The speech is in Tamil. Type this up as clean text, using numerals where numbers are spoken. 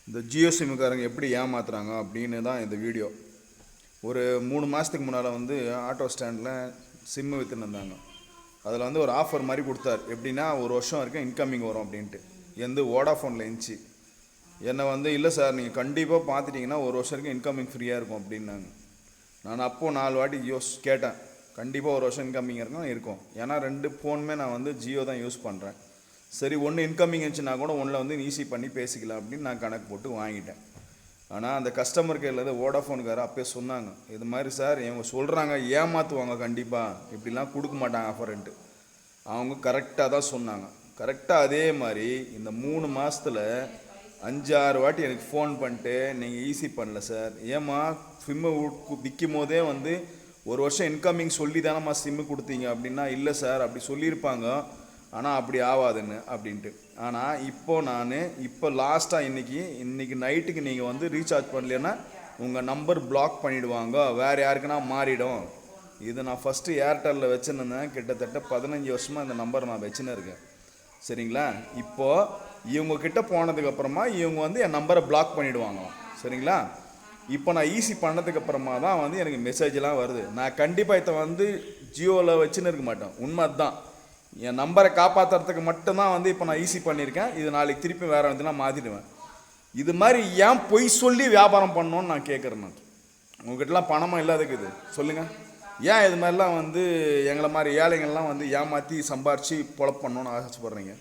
இந்த ஜியோ சிம்முக்காரங்க எப்படி ஏமாத்துறாங்க அப்படின்னு தான் இந்த வீடியோ. ஒரு 3 மாதத்துக்கு முன்னால் வந்து ஆட்டோ ஸ்டாண்டில் சிம்மு விற்றுன்னு இருந்தாங்க. அதில் வந்து ஒரு ஆஃபர் மாதிரி கொடுத்தார். எப்படின்னா 1 வருஷம் வரைக்கும் இன்கமிங் வரும் அப்படின்ட்டு. எந்த வோடாஃபோனில் இருந்துச்சு. என்னை வந்து இல்லை சார் நீங்கள் கண்டிப்பாக பார்த்துட்டிங்கன்னா 1 வருஷம் வரைக்கும் இன்கமிங் ஃப்ரீயாக இருக்கும் அப்படின்னாங்க. நான் அப்போது 4 வாட்டி கேட்டேன். கண்டிப்பாக 1 வருஷம் இன்கமிங் இருக்கும். ஏன்னா 2 ஃபோனுமே நான் வந்து ஜியோ தான் யூஸ் பண்ணுறேன். சரி, ஒன்று இன்கமிங் இருந்துச்சுன்னா கூட ஒன்றில் வந்து ஈஸி பண்ணி பேசிக்கலாம் அப்படின்னு நான் கணக்கு போட்டு வாங்கிட்டேன். ஆனால் அந்த கஸ்டமர் கேரில் வோடாஃபோனுக்கார அப்போயே சொன்னாங்க, இது மாதிரி சார் இவங்க சொல்கிறாங்க ஏமாற்றுவாங்க, கண்டிப்பாக இப்படிலாம் கொடுக்க மாட்டாங்க ஆஃபர்ன்ட்டு. அவங்க கரெக்டாக தான் சொன்னாங்க. கரெக்டாக அதே மாதிரி இந்த 3 மாதத்தில் 5-6 வாட்டி எனக்கு ஃபோன் பண்ணிட்டு நீங்கள் ஈஸி பண்ணல சார், ஏம்மா சிம்மு விற்கும் போதே வந்து 1 வருஷம் இன்கமிங் சொல்லி தானம்மா சிம்மு கொடுத்தீங்க அப்படின்னா, இல்லை சார் அப்படி சொல்லியிருப்பாங்க, ஆனால் அப்படி ஆகாதுன்னு அப்படின்ட்டு. ஆனால் இப்போ லாஸ்ட்டாக இன்றைக்கி நைட்டுக்கு நீங்கள் வந்து ரீசார்ஜ் பண்ணலன்னா உங்கள் நம்பர் பிளாக் பண்ணிவிடுவாங்க, வேறு யாருக்குன்னா மாறிடும். இது நான் ஃபஸ்ட்டு ஏர்டெல்லில் வச்சுருந்தேன். கிட்டத்தட்ட 15 வருஷமாக இந்த நம்பர் நான் வச்சுன்னு இருக்கேன். சரிங்களா? இப்போது இவங்கக்கிட்ட போனதுக்கப்புறமா இவங்க வந்து என் நம்பரை பிளாக் பண்ணிவிடுவாங்க. சரிங்களா? இப்போ நான் ஈஸி பண்ணதுக்கப்புறமா தான் வந்து எனக்கு மெசேஜெலாம் வருது. நான் கண்டிப்பாக இதை வந்து ஜியோவில் வச்சுன்னு இருக்க மாட்டேன். உண்மை தான். என் நம்பரை காப்பாற்றுறதுக்கு மட்டும்தான் வந்து இப்போ நான் ஈஸி பண்ணியிருக்கேன். இது நாளைக்கு திருப்பி வேறு வந்துன்னா மாற்றிடுவேன். இது மாதிரி ஏன் பொய் சொல்லி வியாபாரம் பண்ணணுன்னு நான் கேட்குறேன். நான் உங்ககிட்டலாம் பணமாக இல்லாதக்குது சொல்லுங்கள். ஏன் இது மாதிரிலாம் வந்து எங்களை மாதிரி ஏழைங்கள்லாம் வந்து ஏமாற்றி சம்பாரித்து பொழப்பு பண்ணணுன்னு ஆசைப்படுறீங்க?